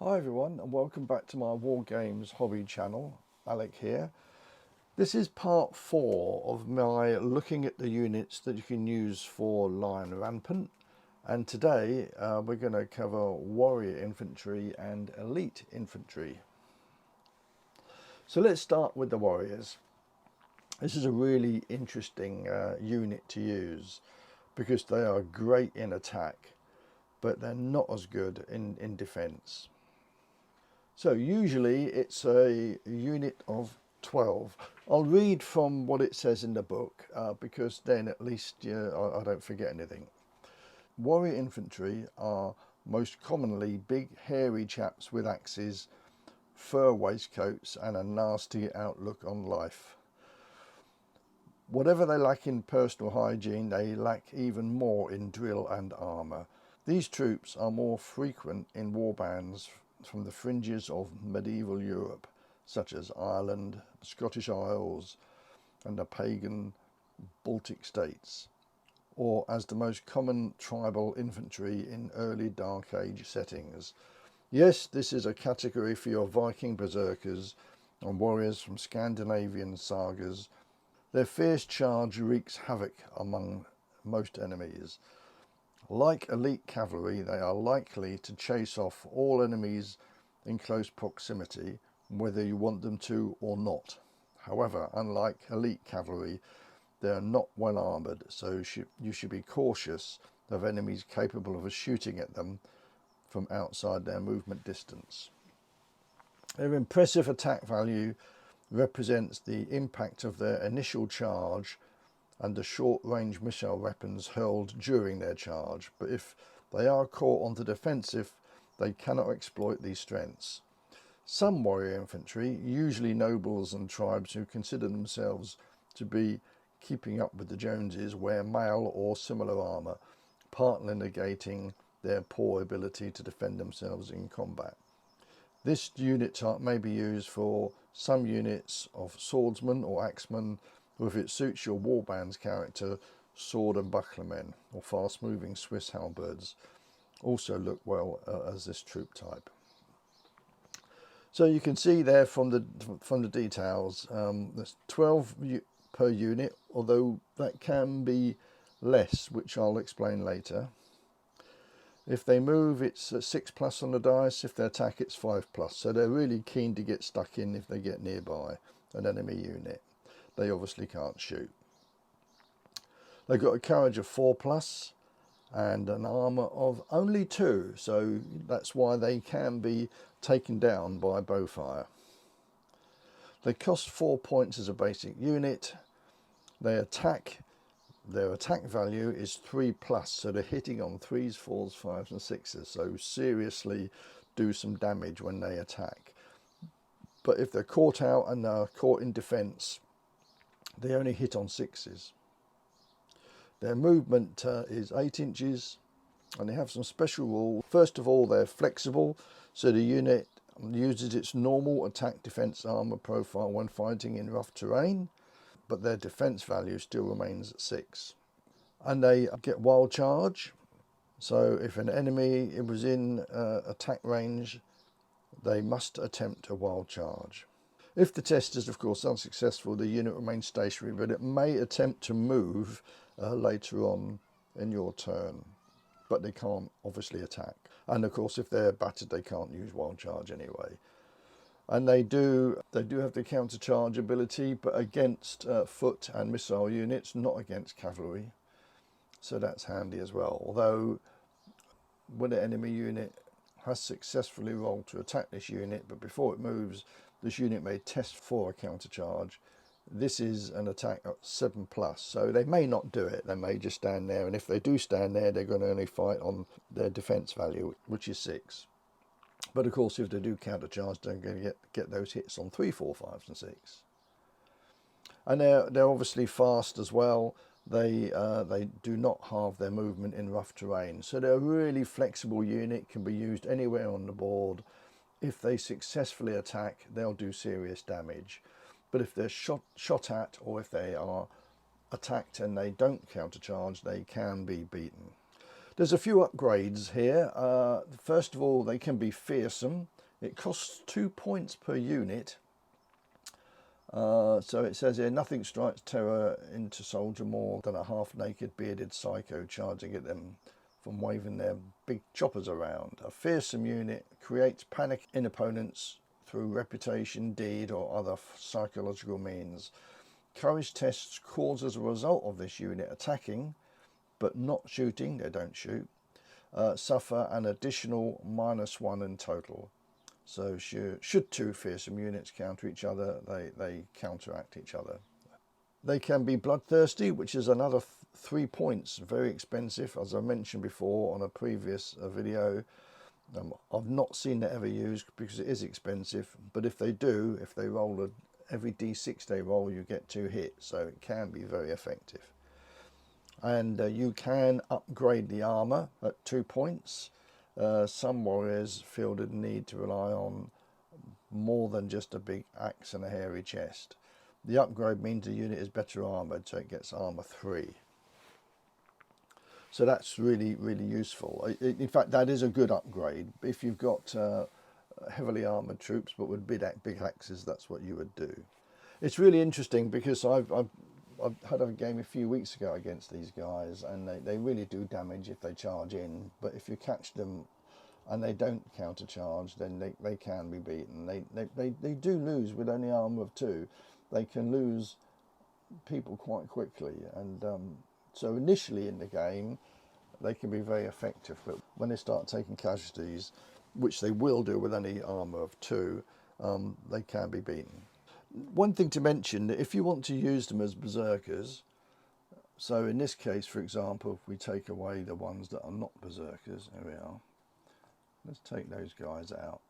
Hi everyone and welcome back to my War Games hobby channel. Alec here. This is part 4 of my looking at the units that you can use for Lion Rampant, and today we're going to cover Warrior Infantry and Elite Infantry. So let's start with the Warriors. This is a really interesting unit to use because they are great in attack, but they're not as good in defense. So usually it's a unit of 12. I'll read from what it says in the book because then at least I don't forget anything. Warrior infantry are most commonly big hairy chaps with axes, fur waistcoats and a nasty outlook on life. Whatever they lack in personal hygiene, they lack even more in drill and armour. These troops are more frequent in warbands from the fringes of medieval Europe, such as Ireland, the Scottish Isles and the pagan Baltic states, or as the most common tribal infantry in early Dark Age settings. Yes, this is a category for your Viking berserkers and warriors from Scandinavian sagas. Their fierce charge wreaks havoc among most enemies. Like elite cavalry, they are likely to chase off all enemies in close proximity, whether you want them to or not. However, unlike elite cavalry, they are not well armoured, so you should be cautious of enemies capable of shooting at them from outside their movement distance. Their impressive attack value represents the impact of their initial charge and the short-range missile weapons hurled during their charge, but if they are caught on the defensive, they cannot exploit these strengths. Some warrior infantry, usually nobles and tribes who consider themselves to be keeping up with the Joneses, wear mail or similar armour, partly negating their poor ability to defend themselves in combat. This unit type may be used for some units of swordsmen or axemen, or if it suits your warband's character, sword and buckler men or fast moving Swiss halberds also look well as this troop type. So you can see there from the details, there's 12 per unit, although that can be less, which I'll explain later. If they move, it's 6+ on the dice. If they attack, it's 5+. So they're really keen to get stuck in if they get nearby an enemy unit. They obviously can't shoot. They've got a courage of 4+ and an armour of only 2. So that's why they can be taken down by bowfire. They cost 4 points as a basic unit. Their attack value is 3+, so they're hitting on 3s, 4s, 5s and 6s, so seriously do some damage when they attack. But if they're caught out and are caught in defence, they only hit on 6s. Their movement is 8 inches, and they have some special rules. First of all, they're flexible, so the unit uses its normal attack defence armour profile when fighting in rough terrain, but their defence value still remains at 6. And they get wild charge, so if an enemy was in attack range, they must attempt a wild charge. If the test is of course unsuccessful, the unit remains stationary, but it may attempt to move later on in your turn, but they can't obviously attack. And of course if they're battered, they can't use wild charge anyway. And they do have the counter charge ability, but against foot and missile units, not against cavalry. So that's handy as well. Although when an enemy unit has successfully rolled to attack this unit, but before it moves, this unit may test for a counter charge. This is an attack at 7+, so they may not do it. They may just stand there, and if they do stand there, they're going to only fight on their defence value, which is 6. But of course, if they do counter charge, they're going to get those hits on 3, 4, 5 and 6. And they're obviously fast as well. They do not halve their movement in rough terrain, so they're a really flexible unit, can be used anywhere on the board. If they successfully attack, they'll do serious damage, but if they're shot at, or if they are attacked and they don't countercharge, they can be beaten. There's a few upgrades here. First of all, they can be fearsome. It costs 2 points per unit. So it says here, nothing strikes terror into soldier more than a half-naked bearded psycho charging at them from waving their big choppers around. A fearsome unit creates panic in opponents through reputation, deed or other psychological means. Courage tests cause as a result of this unit attacking but not shooting, they don't shoot, suffer an additional -1 in total. So should two fearsome units counter each other, they counteract each other. They can be bloodthirsty, which is another 3 points, very expensive. As I mentioned before on a previous video, I've not seen that ever used because it is expensive, but if they do, if they roll every d6 they roll, you get 2 hits, so it can be very effective. And you can upgrade the armor at 2 points. Some warriors feel the need to rely on more than just a big axe and a hairy chest. The upgrade means the unit is better armored, so it gets armor 3. So that's really, really useful. In fact, that is a good upgrade. If you've got heavily armored troops but with big axes, that's what you would do. It's really interesting because I've had a game a few weeks ago against these guys, and they really do damage if they charge in, but if you catch them and they don't counter charge, then they can be beaten. They do lose with only armor of 2. They can lose people quite quickly, and so initially in the game they can be very effective, but when they start taking casualties, which they will do with any armor of 2, they can be beaten. One thing to mention, that if you want to use them as berserkers, so in this case, for example, if we take away the ones that are not berserkers, here we are, let's take those guys out.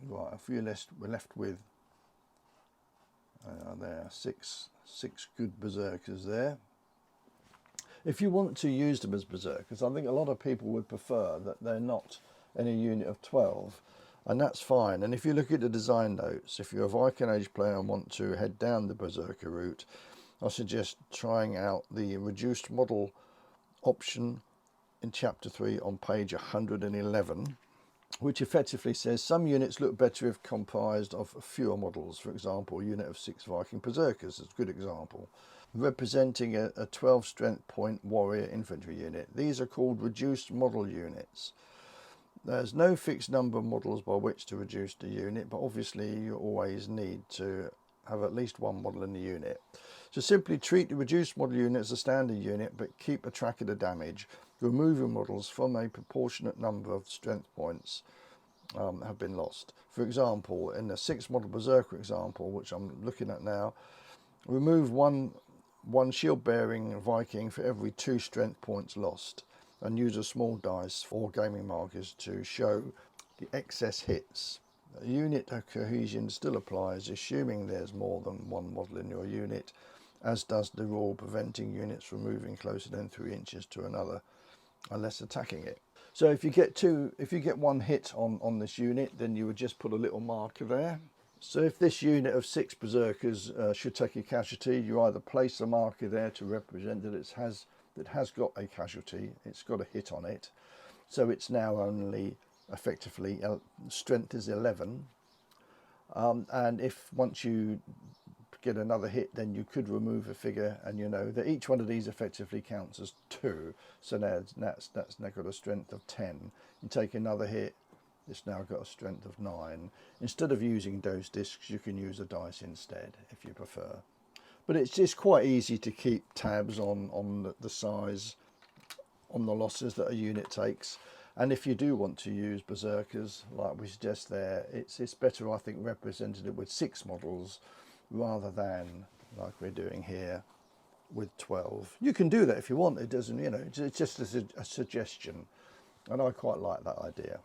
Right, if we're left with there, six good berserkers there. If you want to use them as berserkers, I think a lot of people would prefer that they're not in a unit of 12, and that's fine. And if you look at the design notes, if you're a Viking Age player and want to head down the berserker route, I suggest trying out the reduced model option in chapter 3 on page 111, which effectively says some units look better if comprised of fewer models. For example, a unit of 6 Viking berserkers is a good example, representing a 12 strength point warrior infantry unit. These are called reduced model units. There's no fixed number of models by which to reduce the unit, but obviously you always need to have at least one model in the unit. So simply treat the reduced model unit as a standard unit, but keep a track of the damage. Removing models from a proportionate number of strength points have been lost. For example, in the 6 model berserker example, which I'm looking at now, remove one shield bearing Viking for every 2 strength points lost, and use a small dice or gaming markers to show the excess hits. Unit cohesion still applies, assuming there's more than one model in your unit, as does the rule preventing units from moving closer than 3 inches to another unless attacking it. So if you get 1 hit on this unit, then you would just put a little marker there. So if this unit of 6 berserkers should take a casualty, you either place a marker there to represent that it has got a casualty, it's got a hit on it, so it's now only effectively strength is 11, and if once you get another hit, then you could remove a figure, and you know that each one of these effectively counts as 2, so that's now got a strength of 10. You take another hit, it's now got a strength of 9. Instead of using those discs, you can use a dice instead if you prefer. But it's just quite easy to keep tabs on the size, on the losses that a unit takes. And if you do want to use berserkers, like we suggest there, it's better, I think, represented with 6 models rather than, like we're doing here, with 12. You can do that if you want. It doesn't, you know, it's just a suggestion. And I quite like that idea.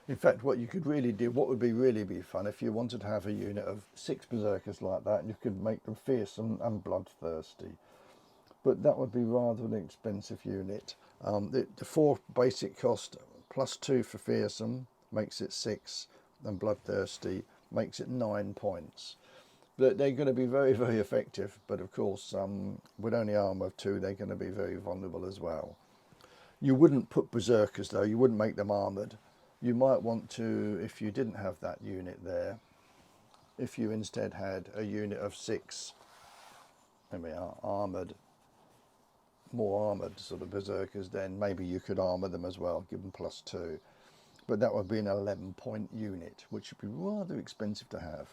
In fact, what you could really do, what would really be fun, if you wanted to have a unit of 6 berserkers like that, and you could make them fearsome and bloodthirsty. But that would be rather an expensive unit. The 4 basic cost plus 2 for fearsome makes it 6, and bloodthirsty makes it 9 points. But they're going to be very, very effective. But of course, with only armor of 2, they're going to be very vulnerable as well. You wouldn't put berserkers though. You wouldn't make them armored. You might want to, if you didn't have that unit there, if you instead had a unit of 6, there we are, armoured, more armoured sort of berserkers, then maybe you could armour them as well, give them +2. But that would be an 11-point unit, which would be rather expensive to have,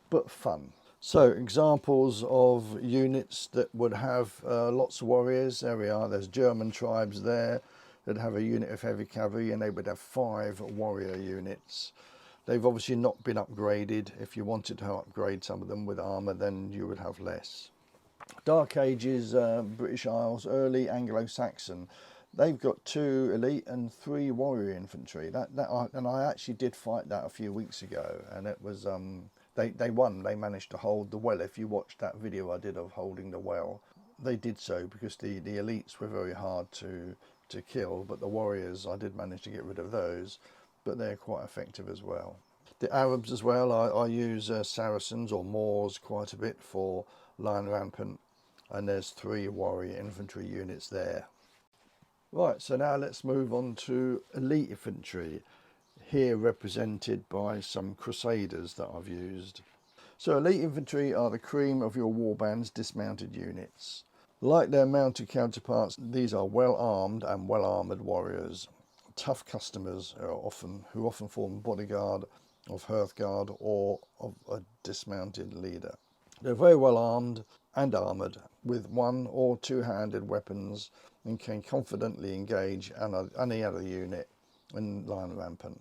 but fun. So examples of units that would have lots of warriors. There we are, there's German tribes there that have a unit of heavy cavalry, and they would have 5 warrior units. They've obviously not been upgraded. If you wanted to upgrade some of them with armour, then you would have less. Dark Ages, British Isles, early Anglo-Saxon. They've got 2 elite and 3 warrior infantry. And I actually did fight that a few weeks ago, and it was they won. They managed to hold the well. If you watched that video I did of holding the well, they did so because the elites were very hard to kill, but the warriors, I did manage to get rid of those, but they're quite effective as well. The Arabs as well, I use Saracens or Moors quite a bit for Lion Rampant, and there's 3 warrior infantry units there. Right, so now let's move on to Elite Infantry, here represented by some Crusaders that I've used. So Elite Infantry are the cream of your warband's dismounted units. Like their mounted counterparts, these are well armed and well armoured warriors. Tough customers who often form bodyguard of Hearthguard or of a dismounted leader. They're very well armed and armoured with 1 or 2-handed weapons and can confidently engage any other unit in Lion Rampant.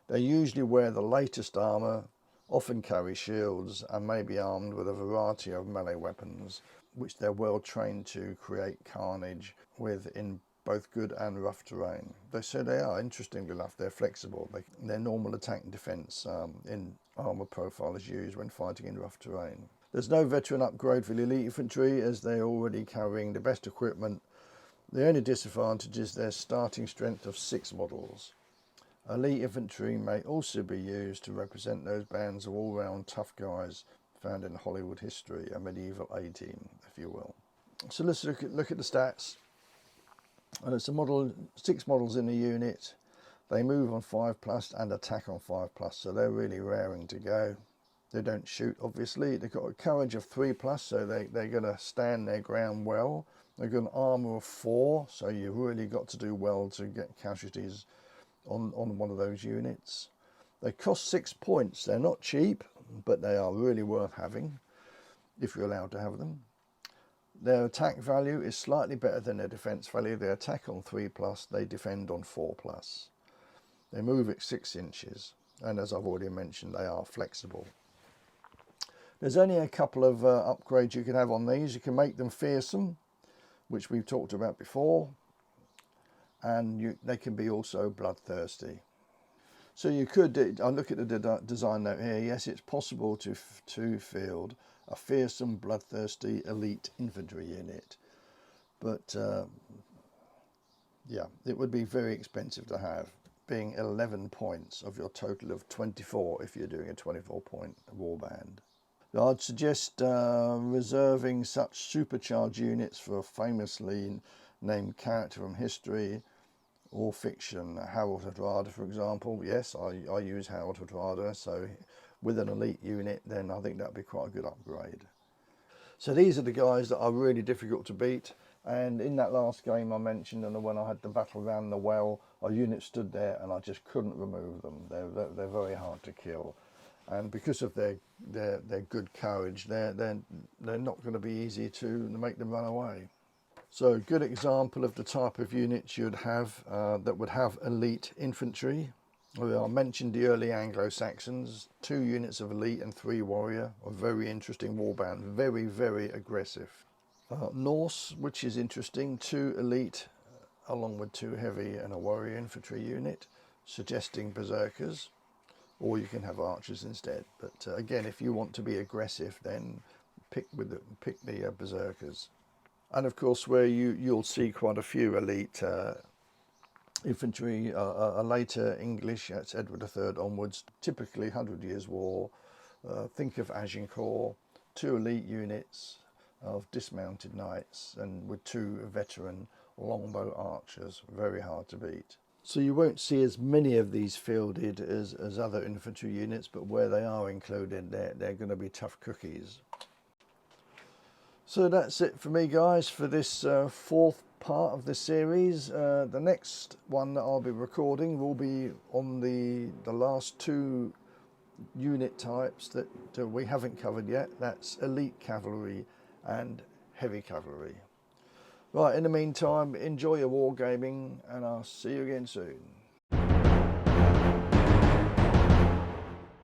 They usually wear the latest armour, often carry shields, and may be armed with a variety of melee weapons, which they're well trained to create carnage with in both good and rough terrain. So they are, interestingly enough, they're flexible. Their normal attack and defence in armour profile is used when fighting in rough terrain. There's no veteran upgrade for the Elite Infantry, as they're already carrying the best equipment. The only disadvantage is their starting strength of 6 models. Elite Infantry may also be used to represent those bands of all-round tough guys found in Hollywood history, a medieval A-team, if you will. So let's look at the stats. And it's 6 models in the unit. They move on 5+ and attack on 5+, so they're really raring to go. They don't shoot, obviously. They've got a courage of 3+, so they're going to stand their ground well. They've got an armour of 4, so you've really got to do well to get casualties on one of those units. They cost 6 points. They're not cheap, but they are really worth having if you're allowed to have them. Their attack value is slightly better than their defence value. They attack on 3+, they defend on 4+. They move at 6 inches, and as I've already mentioned, they are flexible. There's only a couple of upgrades you can have on these. You can make them fearsome, which we've talked about before, and they can be also bloodthirsty. So you could, I look at the design note here, yes, it's possible to field a fearsome, bloodthirsty elite infantry unit, but yeah, it would be very expensive to have, being 11 points of your total of 24 if you're doing a 24-point warband. I'd suggest reserving such supercharged units for a famously named character from history or fiction. Harold Hardrada, for example. Yes, I use Harold Hardrada, so with an elite unit, then I think that'd be quite a good upgrade. So these are the guys that are really difficult to beat, and in that last game I mentioned, and when I had the battle around the well, our unit stood there and I just couldn't remove them. They're very hard to kill, and because of their good courage, they're not going to be easy to make them run away. So a good example of the type of units you'd have that would have elite infantry. Well, I mentioned the early Anglo-Saxons, 2 units of elite and 3 warrior, a very interesting warband, very, very aggressive. Norse, which is interesting, 2 elite along with 2 heavy and a warrior infantry unit, suggesting berserkers, or you can have archers instead. But again, if you want to be aggressive, then pick the berserkers. And of course, where you'll see quite a few elite infantry, a later English, that's Edward III onwards, typically 100 Years' War. Think of Agincourt, 2 elite units of dismounted knights and with 2 veteran longbow archers, very hard to beat. So you won't see as many of these fielded as other infantry units, but where they are included, they're going to be tough cookies. So that's it for me, guys, for this fourth part of the series. The next one that I'll be recording will be on the last two unit types that we haven't covered yet. That's elite cavalry and heavy cavalry. Right, in the meantime, enjoy your wargaming, and I'll see you again soon.